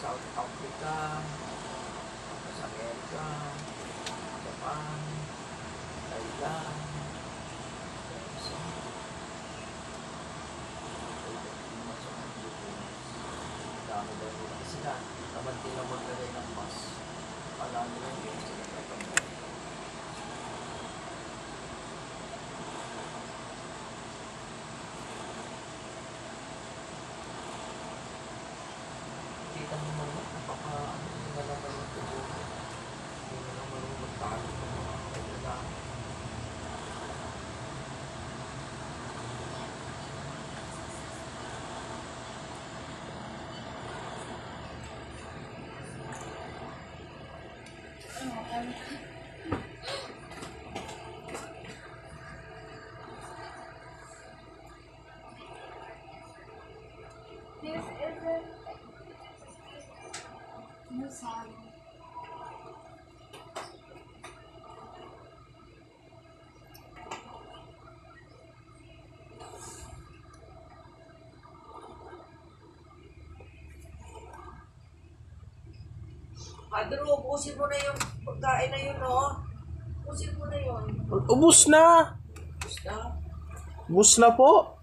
South Africa, sa Amerika, Japan, Thailand, so, masok ang Pilipinas. Dami daw nila sila. Naman din na maglagay ng mas. Palagi lang yun sila tatanda. Kita mo naman, napaka-ano na lang marunong tubuhin. Hindi na lang marunong magtalo ng mga kailangan. This isn't massage. Padro, ubusin mo na yung pagkain na yun, no? Ubusin mo na yun. Ubus na! Basta. Ubus na po!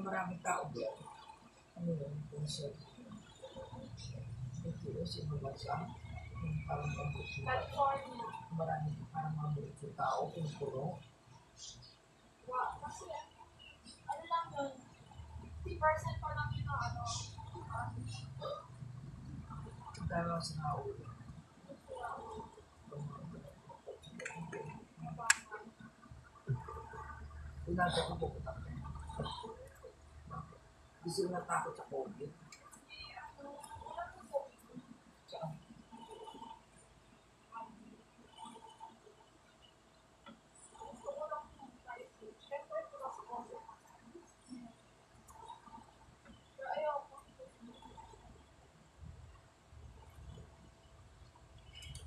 Maraming tao doon. Ano yun? Concert. Ito yung sinubansa. Yung parang pambuti. California. Maraming parang mabuti yung tao. Yung puro. Wow. Kasi, ano lang yun, 50% pa lang yun, ano. Dalawa sa naulo. Pinagay ko pupunta ko. Gusto na takot sa COVID. Saan?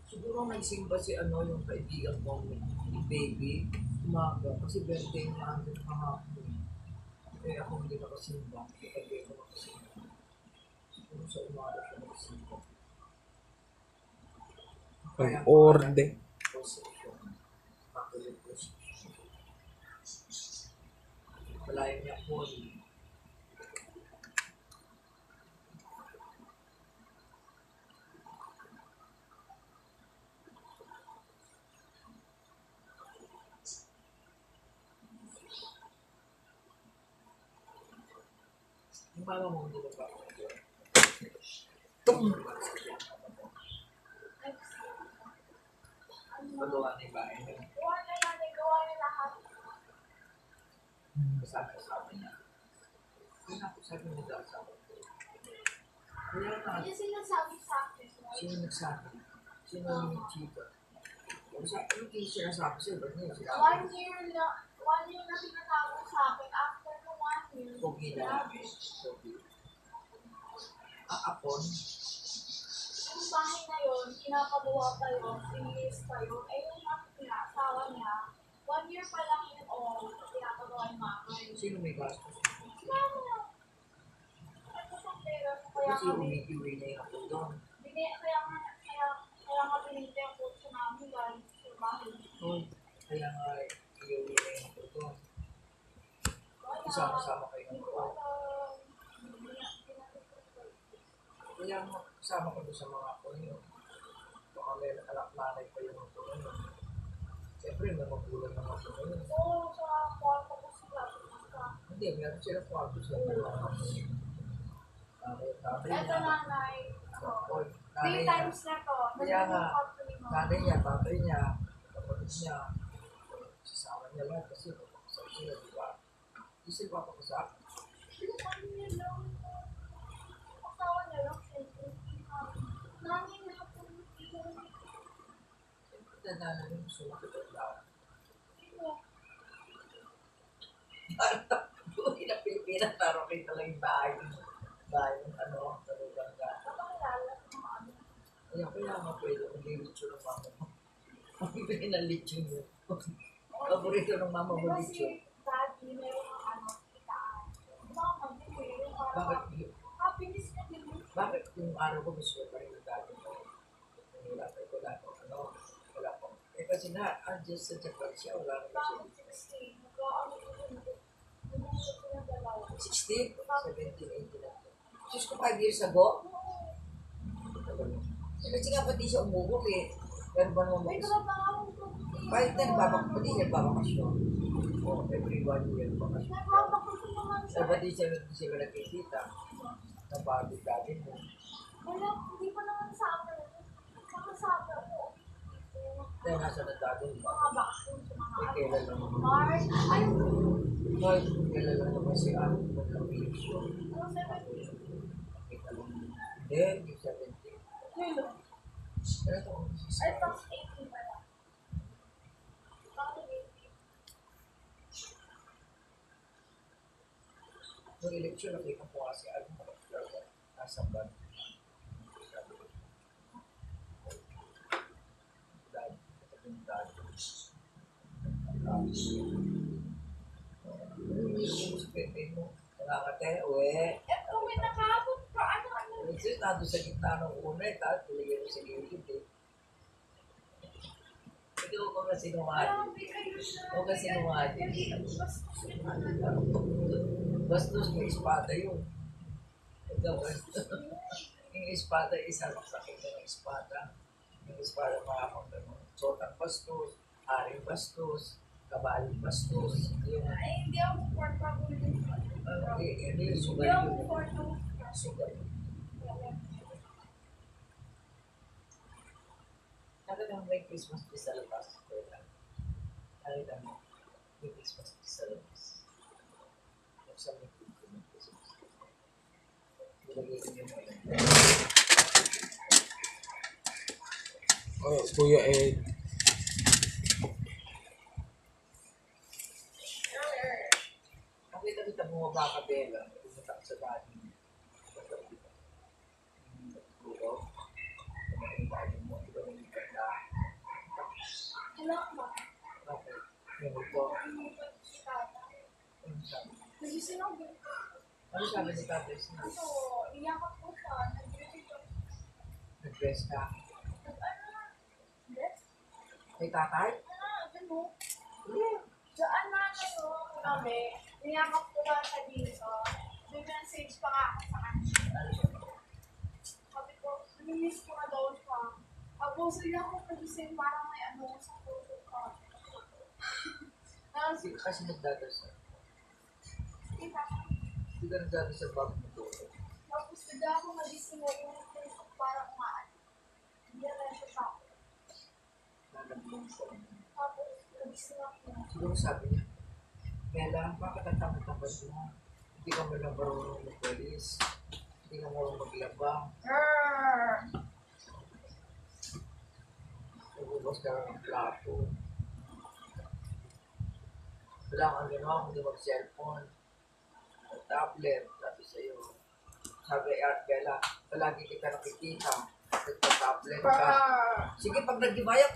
Siguro nagsimba si ano yung kaibigan ko, yung baby, umaga, kasi birthday niya ang kahapon. Kaya ako hindi nakasimba, kaya ako nakasimba. Siguro sa umaga siya nakasimba. Pag-orde. Position. Makulit position. Palayan niya po. Yung mama mo hindi ba ako ito? Pagawa na yung bahay niya. Gawa na yan, gawa na lahat. Kasama niya. Kaya ako sabi mo dahil sa ako. Kaya na, Yung sinasabi sa akin, sino nagsabi? Sino yung chika? Kung sa ano yung sinasabi sa'yo, ba't niya sila? 1 year na tinatawag sa akin. After the 1 year, Pogi na namin. Pogi. Aapon. yung bahay na yun, pinapagawa pa yun, inis pa yun. Eh, yung asawa niya, 1 year pa lang yun, pinapagawa yung mama. Sino may gastos? Mama, kaya Kasi kami, umiiwi na yung ako doon. kaya nga binili yung kotse namin galing sa bahay. Kaya nga, iuwi na yung ako doon. Isama-sama kayo ng ako. Kaya nga, kasama ko doon sa mga ako yun. Baka may anak nanay pa yung ako yun. Siyempre, may magulang ng ako yun. Oo, sa kwarto ko sila. Hindi, meron sila kwarto sa mga ako. Tatay Ito niya. nanay. Oy, 3 nanay niya. times na to. Kaya nga, Nandun yung kwarto ni Mama. nanay niya, tatay niya, kapatid niya, sasama niya lahat kasi kapag sila, di ba? Hindi sila papakasak. Ano niya lang? Asawa niya lang. Nanay na po. Siyempre, dadala yung sumakit ang lahat. Buhay na Pilipinas, parang kita lang yung bahay. Bahay ng ano, talugang ka. Napakilala ko mga ano. Kaya nga pwede kung lilitsyo ng mama mo. Ang bibili ng litsyo mo. Paborito ng mama mo Kasi litsyo. daddy, meron ng ano, kitaan. Mga magbibigay yung Bakit? parang happiness na din. Bakit yung araw ko gusto ko pa rin yung dati mo? Wala ko, ano, wala ko. Eh kasi na, just sa Japan siya, wala naman siya. Bakit 16? Nag-ano ko din. Nag-ano ko ng dalawa. 16? 17, 18 na. Diyos ko, 5 years ago? Eh, kasi nga pati siya umugok eh. Pero ba naman May mag-isip? trabaho ko. Kahit na pati siya nagbabakasyon. O, every 1 year bakasyon. Nagpapakasal naman siya. Eh, pati siya hindi sila nakikita. Napagod dati mo. Wala, hindi pa naman sa akin. Makasabi ako. Kaya nasa na dati mo. Mga vaccine sa mga Eh, kailan lang naman. March. Ay, Kahit kailan lang naman si Ano mag-eleksyon. ano 17? Kita lang. Hindi, yung 17. Hello. Pero ito, Ay, pang 18 pa lang. Pang 18. Nung eleksyon, nakita ko kasi ano, nasa ban. Dad, dad. Yung sa pepe mo, nakakate, uwe. Eto, may nakabot pa. Ano? Kasi nado sa gitna ng una, tapos tuligyan mo sa gilid eh. Ito ko kasi Parang numadi. kayo siya. O kasi numadi. Bastos may espada yun. Ito, bastos. Yung espada, isang sakit ng espada. Yung espada makakang gano'n. Sotang bastos, haring bastos, kabaling bastos. Yung, Ay, hindi ako comfortable din. hindi yung Hindi sugal ako yun. comfortable. Sugal. Nakita mo may Christmas tree sa labas. Nakita mo, may Christmas tree sa labas. Buksan mo yung Christmas tree. Nilagay ko yung mga Oh, Kuya Ed. Nakita mo baka bela, pumunta ka sa dati. Dito, kumain dati mo, ito yung ganda. Wala ba? Okay, yung ito, Ano ba si Tata? ano sabi? Kasi sinabi. Ano sabi ni Tatay Sina? Ito, iyak ako siya. Nag-video. Nag-dress ka? Nag-ano? Yes? Kay tatay? Ano? Yeah. Saan na ano kami? Niyakap ko lang sa dito. May message pa nga ako sa kanya. Sabi ko, namiss ko na daw siya. Tapos iyak ko kasi parang may ano sa puso ko. Tapos, Kasi nagdadasal. kita. Hindi ka nagdadasal bago mo to. Tapos bigla ako nagising na yung Facebook parang umaan. Hindi na siya sa akin. Nalagyan sa Tapos nagising ako. siguro sabi niya, Bella, bakit ang tamad-tamad mo? Hindi ka mo lang marunong magwalis. Hindi ka marunong maglaba. Nagubos ka ng plato. Wala kang ginawa, hindi mag-cellphone. Tablet, sabi sa'yo. Sabi Art Bella, palagi kita nakikita. Nagpa-tablet ka. Sige, pag nag-ibayag,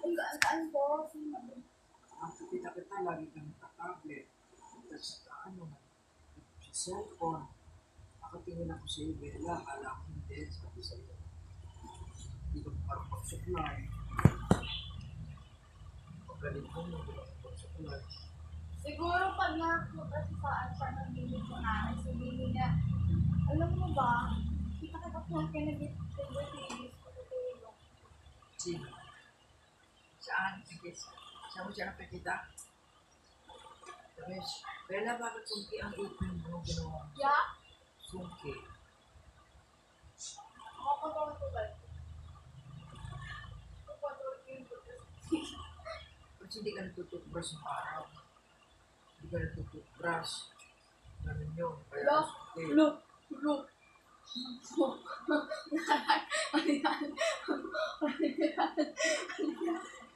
Ang gaan ko. nakikita kita, lagi kang naka-tablet. Tapos sa ano, sa cellphone. Nakatingin ako sa iyo, Bella. Akala ko hindi. Sabi sa'yo. Hindi ka parang pagsuklay. Pagaling mo, hindi ka pagsuklay. Siguro pag nakapunta sa saan siya nag-ibig ko na, sabihin niya, alam mo ba, kita ka tapos ka nag-ibig ko tulong. Sino? Saan? Sige. Saan mo siya nakikita? Tapos, Bella, bakit sungki ang ipin mo ginawa? Yeah? Sungki. Makakontrol ko ba? Makakontrol ko yung pagkakas. Kasi hindi ka natututbrush ng araw. Hindi ka natututbrush. Ganun yun. Kaya, Look, sungki. look, look. Ano yan?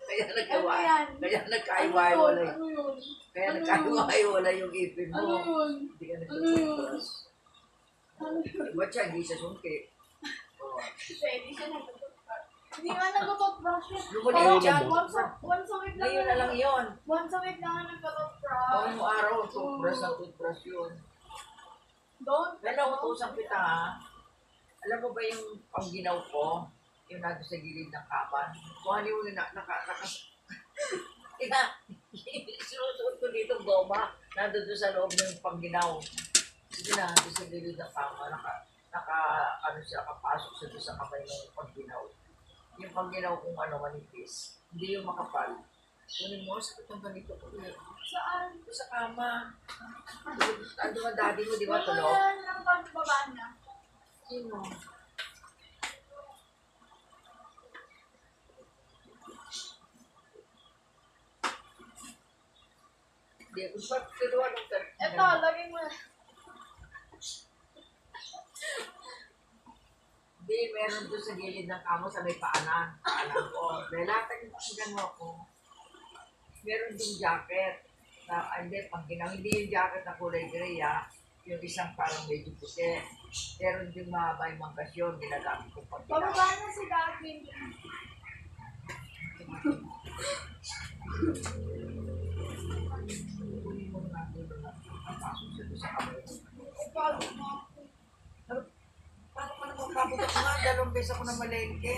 Kaya Ano nagkawa. yan? Kaya Ano nagkaiwalay. yun? Kaya Ano nagkaiwalay yung ipin Ano mo. yun? Hindi ka Ano yun? natututbrush. Ano yun? Ba't siya hindi siya sungki? Oh. Hindi siya nag-toothbrush. Hindi nga nag-toothbrush yun. Lumulid Parang dyan. once a week lang Ngayon na lang yun. Once a week lang nga nag-toothbrush. Bawang araw, toothbrush na toothbrush yun. Don't. Pero utusan kita ha. Alam mo ba yung pangginaw ko? Yung nado sa gilid ng kaban? Kung ano yung sinusuot ko dito goma, nando doon sa loob ng pangginaw. Sige na, doon sa gilid ng kama, ano siya, nakapasok siya doon sa kamay ng pangginaw. Yung pangginaw kung ano, manipis. Hindi yung makapal. Kunin mo, sakit ng ganito ko. Saan? Doon sa kama. Ando ang daddy mo, di ba, Wala tulog? yan ang pagbaba niya. Sino? Hindi, kung ba't kinuha nung Ito, lagay mo na. Hindi, meron doon sa gilid ng kamo sa may paanan. Paanan ko. Bella, tagin mo ako. Meron doon jacket. Hindi, pag ginaw, hindi yung jacket na kulay gray, ha. Yung isang parang medyo puti. Meron din mahaba yung mangkasyon, ginagamit ko pag ginaw. Pababa na si Gavin. Kunin mo na doon na napasok siya doon sa kamay. Ipagod mo. Paano ka naman pabutok nga? 2 beses ako na malengke.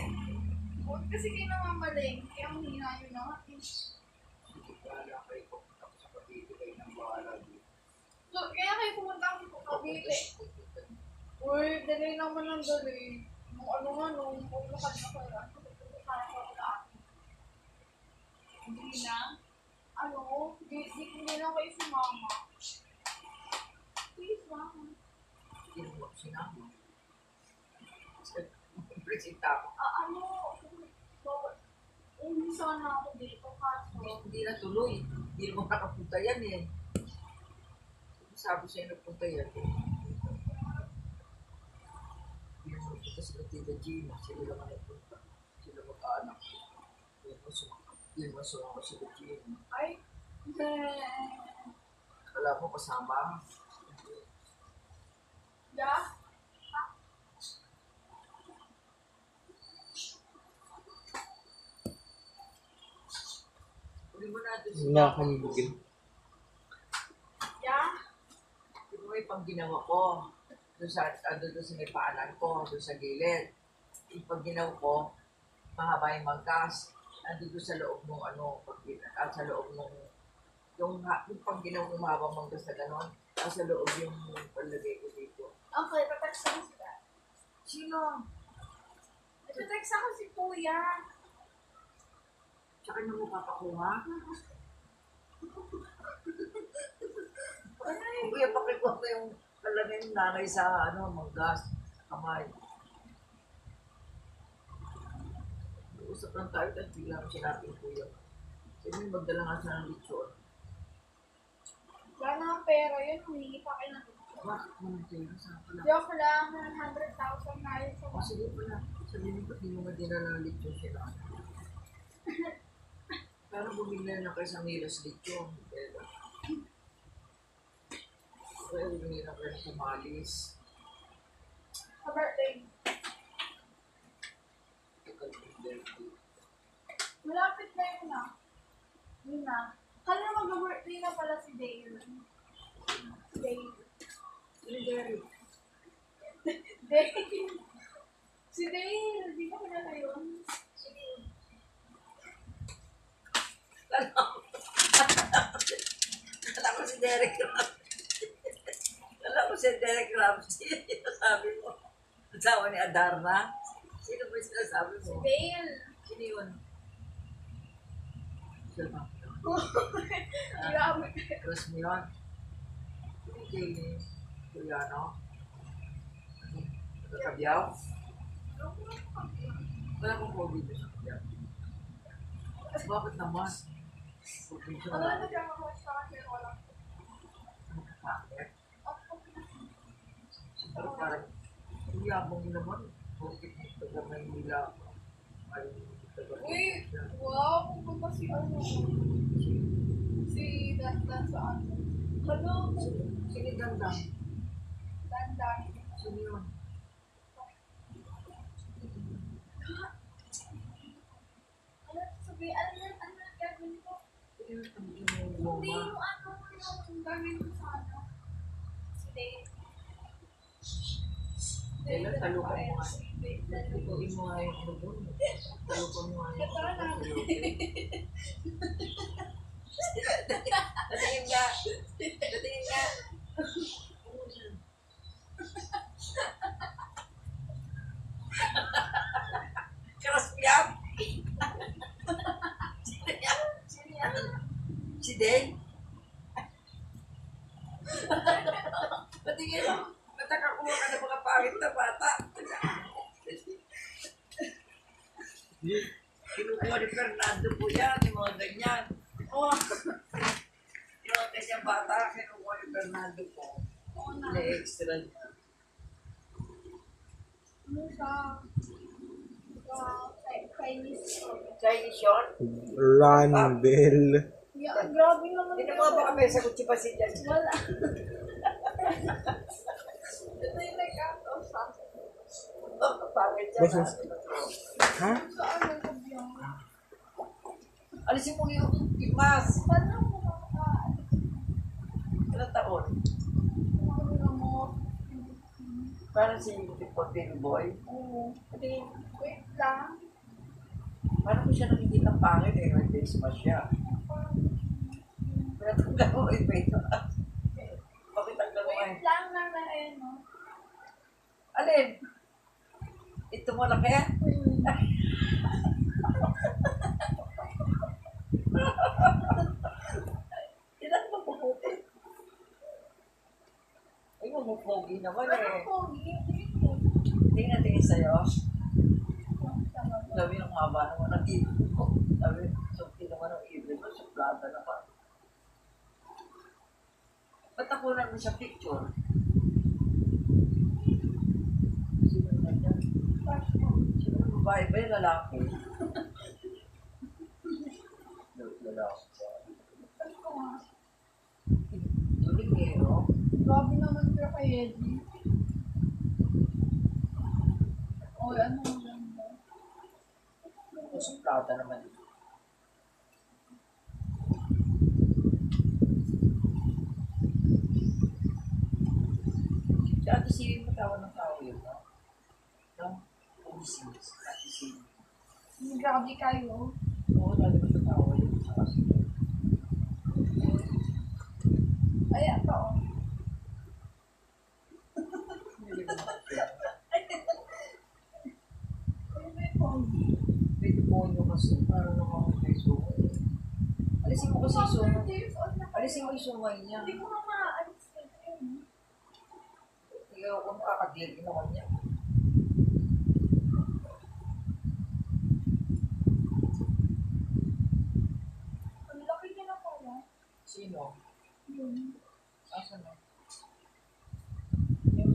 Huwag kasi kayo namamalengke. Ang hina yun na. Sige, bahala kayo. Pupunta ko sa Cavite kayo ng bahala dito. So, kaya kayo pumunta ako sa Cavite. Uy, dali naman ang dali. Nung ano nga, nung lumakad na ko lang. Para ko wala. Hindi na. Ano? Hindi na kayo sumama. Please, mama. Hindi mo sinama. Presenta ako. Ano? Hindi sana ako dito kaso. Hindi na tuloy. Hindi mo nakapunta yan eh. Sabi sa'yo nagpunta yan eh. Hindi mo nagpunta sila Tita Gina. Sila lang ang nagpunta. Sila mag-aanak. Yun masama ko sila Gina. Ay, Kala mo kasama. yeah? Uli mo natin Wala akong bigil. Yeah? Di ba may pang ginawa ko? Doon sa may paanan ko, doon sa gilid. Yung pag ginawa ko, mahaba yung mangkas. Ando doon sa loob ng sa loob ng yung pag ginawa ng mahabang mangkas na gano'n, sa loob yung palagay ko dito. Okay, tatext ako sila. Sino? Tatext ako si Kuya. Tsaka nang mapapakuha? Kuya, pakikuha ko yung palagay ng nanay sa manggas, sa kamay. Usap lang tayo, tapos bigla mo sinabi yung kuya. Sabi mo, magdala nga siya ng lechon. Wala na ang pera yun, humingi pa kayo ng pera. Bakit mo nang tayo? Saan pala? Joke lang, 100,000 na yun sa O sige pala, sabihin mo, di mo nga dinala ng lechon sila. Parang bumili na kayo sa Milos lechon. Pero, kaya bumili na kayo sa Malis. sa birthday. Malapit na yun na. Yun na. Kala mag-birthday na pala si Dale. Dale. Sino Jerry? Dale. Si Dale, di ba kilala yun? Alam ko si Derek Ramsey. Alam ko si Derek Ramsey. Sabi mo. Asawa ni Adarna. Sino ba yung sinasabi Si mo? Dale. Sino yun? Sino ba? Grabe. Cross mo yun? Hindi. Kuya, no? Kabyaw? Wala kong COVID sa kabyaw. Bakit naman? Provincial Ano na. na nagkakamas sa akin? Wala. Bakit? Pero parang, ang yabang mo naman. Bakit ito ka Maynila? Ay, Uy, wow, pupunta si ano. Si Dandan sa ano. Hello, Sige, ganda. Dandan. Sino yun? Ano sabi, ano yan, ano yan gagawin ko? Sino yun? Ang Hindi ginagawa? yung ano, yung gagawin ko sa ano. Si Dave. Kailan talo ko mo nga? Si Dave. Lutuin mo nga yung ano doon. Talo ko mo nga yung Ito na. Datingin nga. Datingin nga. Keras piyak. Sino yan? Si Den. Patingin mo. Natakakuha ka ng mga pangit na bata. Kinukuha ni Fernando po yan, yung mga ganyan. Oh, Yung mga ganyang bata, kinukuha ni Fernando po. oo na. Ina-extra niya. Ano siya? Chinese. Chinese yun? Randel. Yeah, grabe naman. Hindi mo ba kami sa kutsi pa si Jan? Wala. Ito yung nag-out sa Pangit siya. Basta- Ha? saan ang kabyang. Alisin mo yung imas. Paano mo makaka... Ilang taon? Ano mo? Parang si Pipotino Boy. Oo. Wait lang. Parang ko siya nakikita pangit eh. May face mask siya. Pinatanggal mo yung face mask. Bakit tanggal mo Wait eh? lang lang na no? Alin? Ito mo lang kaya? Ilan mo puputi? Ay, mamupogi naman Ano eh. po? Tingnan tingin sa'yo. Sabi ng haba naman ng ibig mo. Sabi, sukti naman ng ibig mo. Suplada naman. Ba't nakunan mo siya picture? Sino na yan? Sino na babae ba yung lalaki? Lalaki ba? Tulingero. Grabe naman ka kay Eddie. Oy, ano ang ganda? Suplada naman. Si Ate Siri mo tawa ng tao yun, no? No? Pumisis. Ate Siri. Grabe kayo. Oo, lalo ko sa tao yun. Saka si Ay, ito. Hindi ko makakita. Ano ba yung phone? May demonyo kasi. Parang naman may sumo. Alisin mo kasi yung sumo. Alisin mo yung sumay niya. Hindi ko nga maalis yun. Ikaw kung makakadil, naman niya. Ang laki niya na pala. Sino? Yun. Asan na? Yung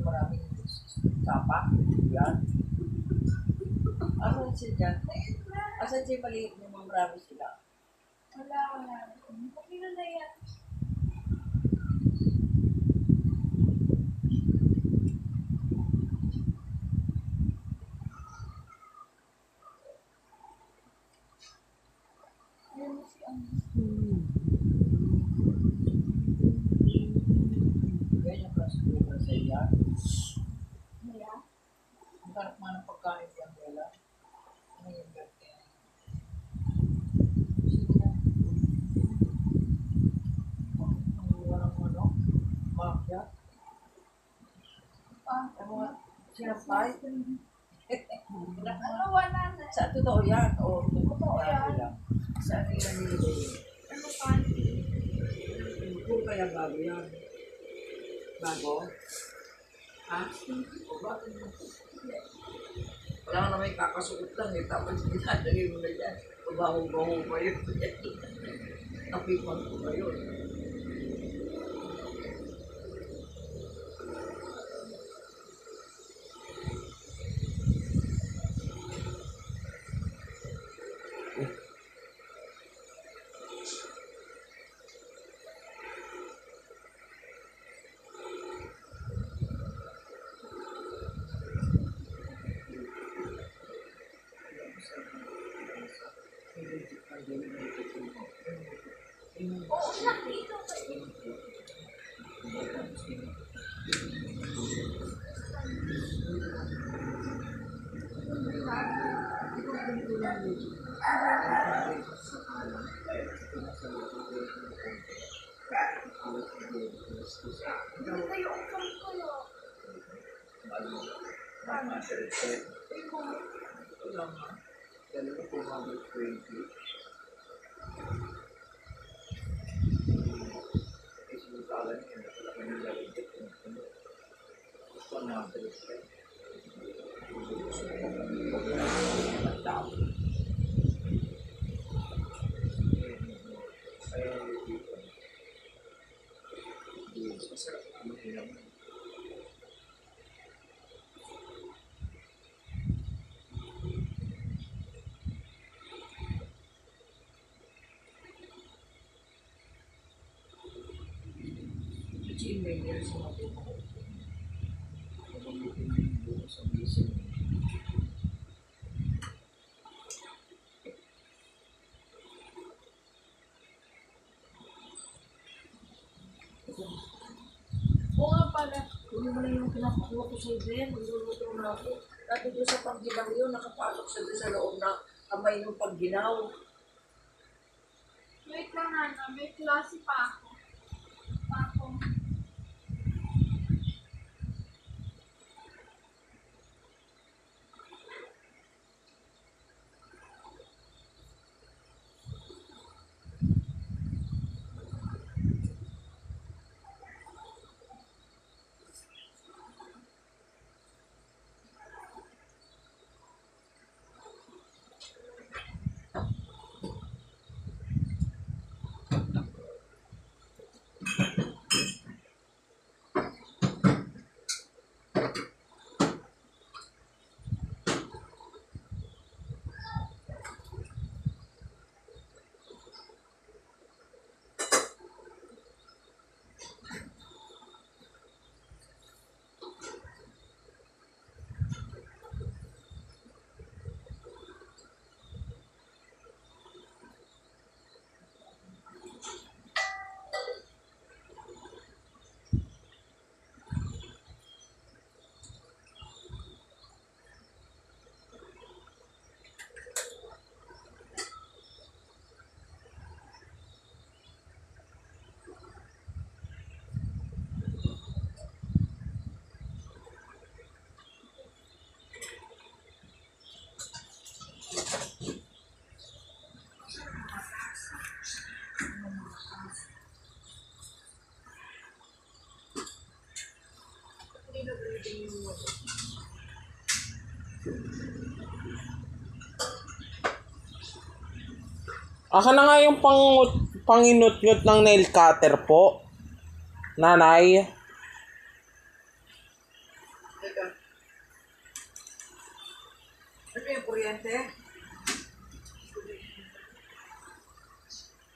maraming sapa. Yan. Asan siya dyan? Asan siya maliit yung mga marami sila? Wala. Okay na yan. Ayun si ano. Ganyan yung class ko sa iya. Naghanap nga ng pagkain si Angela. Ano yung birthday? Sino yan? Ang walang ano? Bakya? Ano? Sinampay? Ano, wala na. Sa totoo yan? O, Totoo yan. Saan nila nilagay? Ano, panty? Kung kaya bago yan. Bago? Ha? O bakit mo? Wala ka na may kakasuot lang eh. Tapos dinadali mo na yan. O baho-baho pa yun. Napipan ko ba yun? Oo, nakita ko. Kayo ang kami kayo. Wala nga. Dalawa po mga 20. Isinukalan niya na wala kang nilalagay. Gusto na ang talaga. Ang tao. Kaya dito. Masarap ang hilang. Gmail yan sa mga buko. Pagamitin mo yung buko sa gising. Oo nga pala. Kunin mo na yung pinakuha ko sa Ben. Magluluto na ako. Dati doon sa pagginaw yun, nakapasok sa doon sa loob na kamay ng pagginaw. Wait lang, Hana. May klase pa ako. Pa ako. Aka na nga yung panginut-ngut ng nail cutter po. Nanay. Teka. Ano yung kuryente?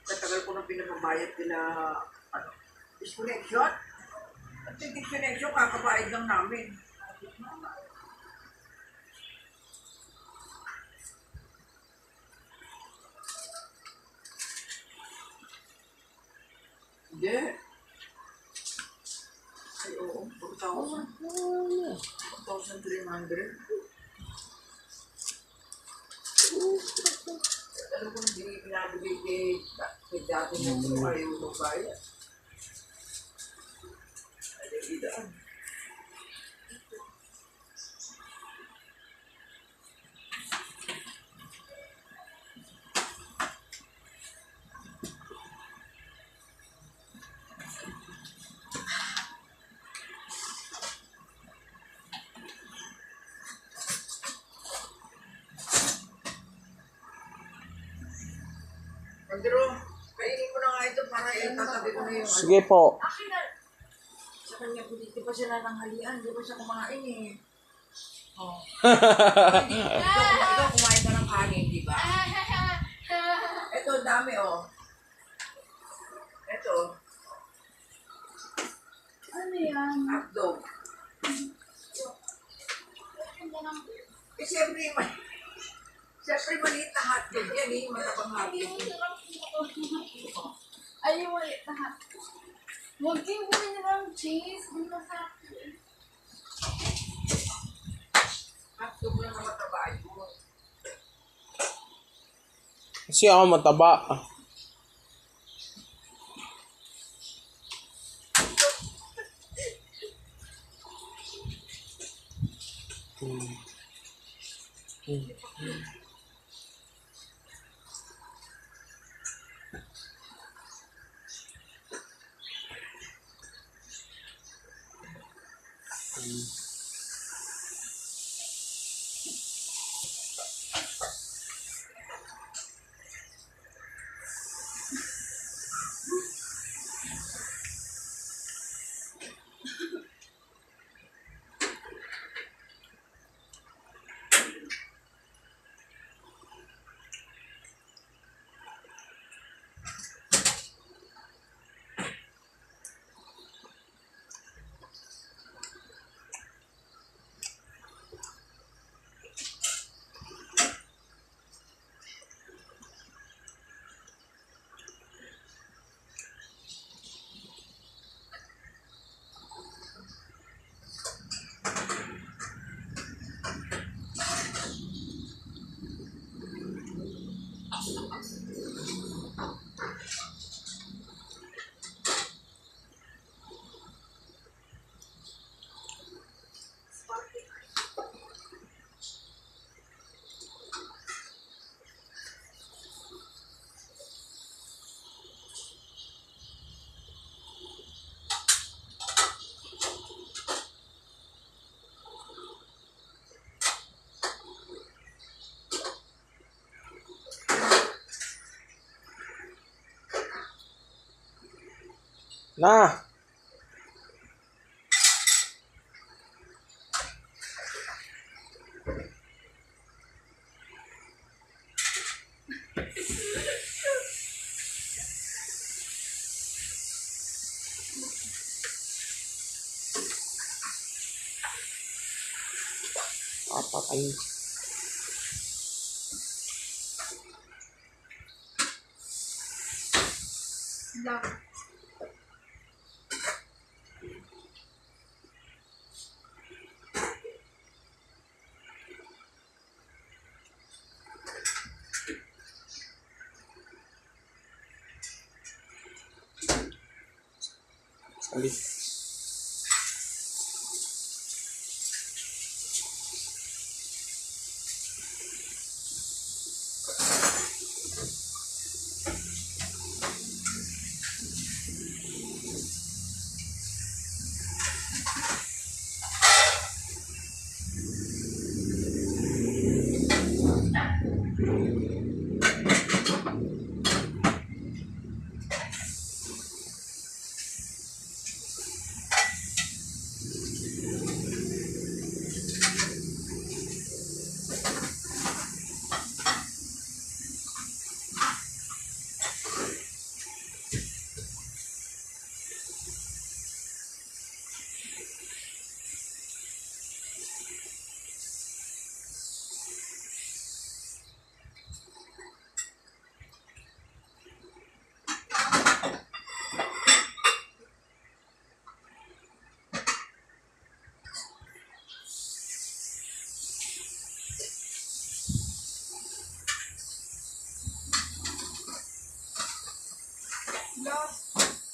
Katagal ko nang pinapabayad nila, ano, disconnection? At yung disconnection, kakabayad lang namin. Hindi. Ay, oo. 4,000. 4,300. Alam ko hindi pinabigay kay dati na ito ayaw mo kaya. Ay, idaan. Andrew, kainin mo na nga ito para itatabi ko na yung Sige po. Akin na. sa kanya. Hindi pa siya nananghalian. Hindi pa siya kumain eh. Oh. Ikaw kumain ka ng kanin, di ba? Ito, dami oh. Ito, Ano yan? hotdog. Eh, siyempre maliit na hotdog yan eh. Matabang hotdog. Ay, yung ulit lahat. Huwag kayong bumili ng cheese. Hindi masarap yun. Hotdog lang na mataba yun. Kasi ako mataba. Na! Apat ay Lang. salit.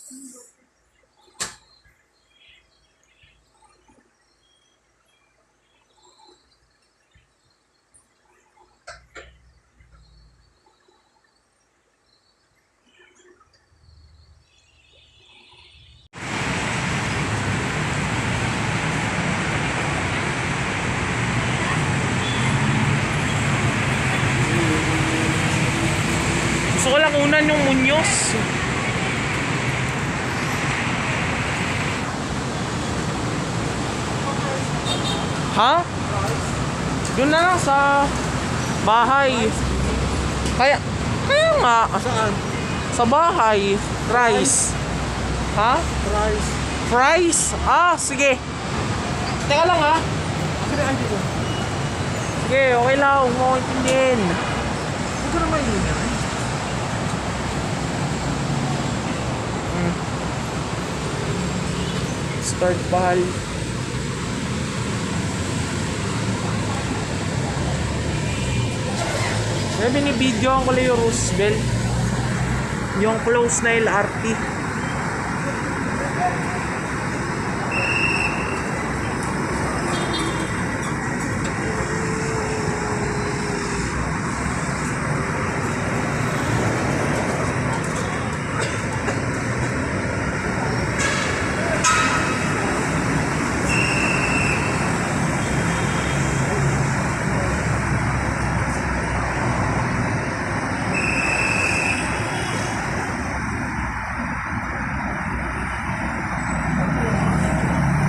Gusto ko lang unan yung Muñoz. Ha? Doon na lang sa bahay. Kaya nga. Saan? Sa bahay. Rice. Ha? Rice. Fries? Ah, sige. Teka lang ha. Sige, okay lang. Huwag mo akong intindihin. Huwag ko na maingat. Start bahal. May binibidyoan ko lang yung Roosevelt. Yung close na LRT.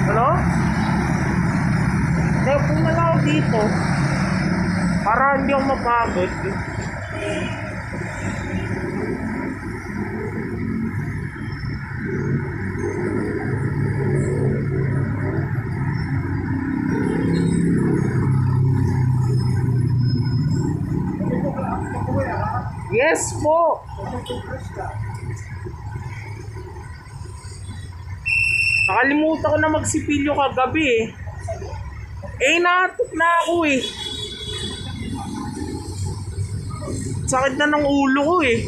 Ano? Tepo na lang ako dito. Para hindi ako mapagod. Yes po! Nakalimutan ko na magsipilyo kagabi eh. Natok na ako eh. Sakit na ng ulo ko eh.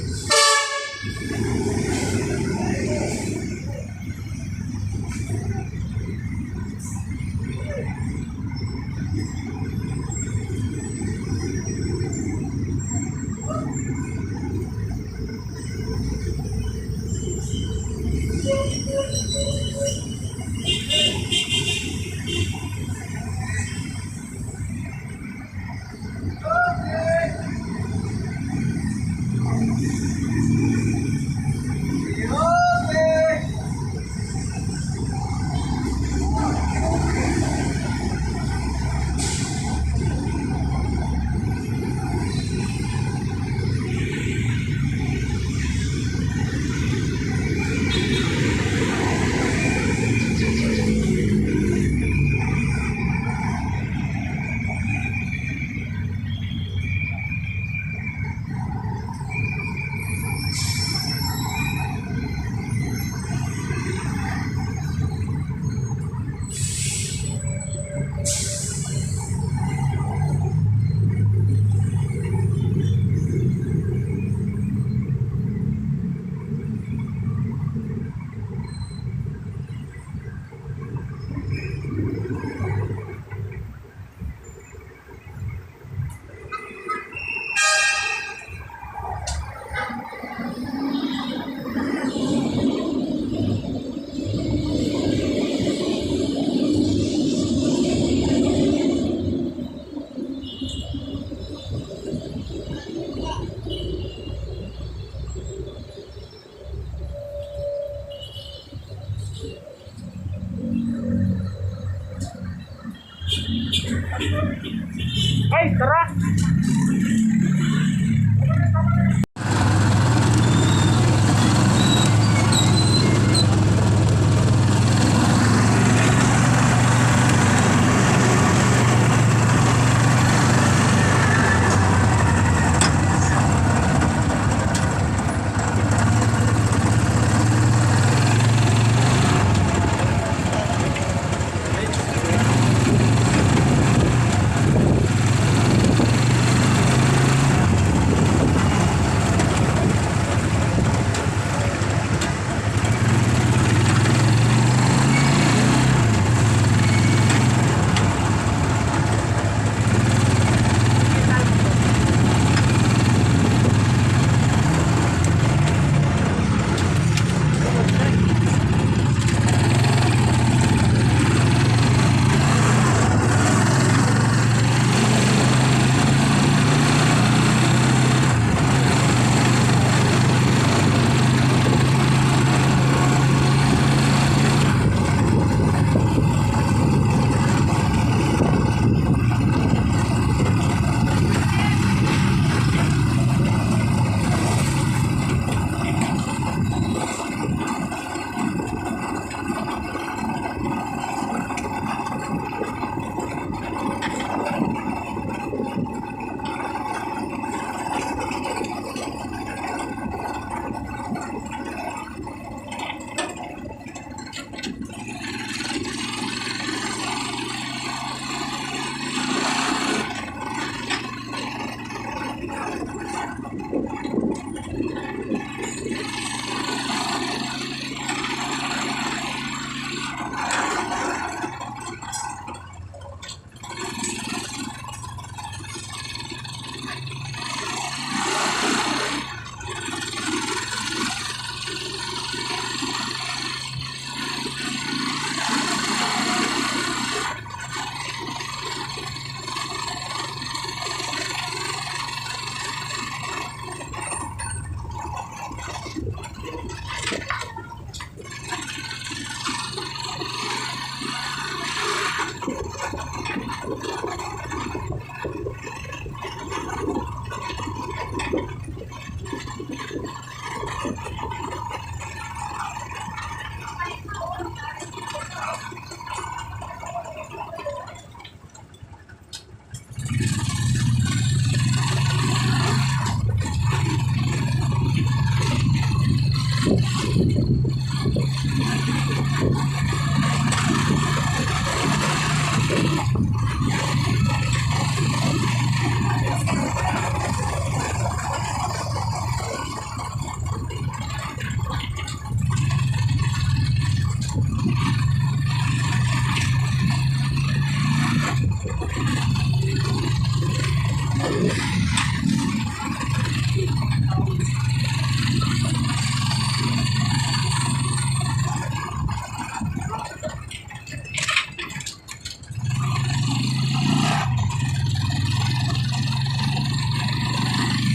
Ay, tara!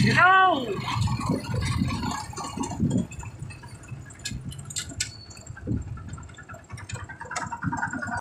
Hello!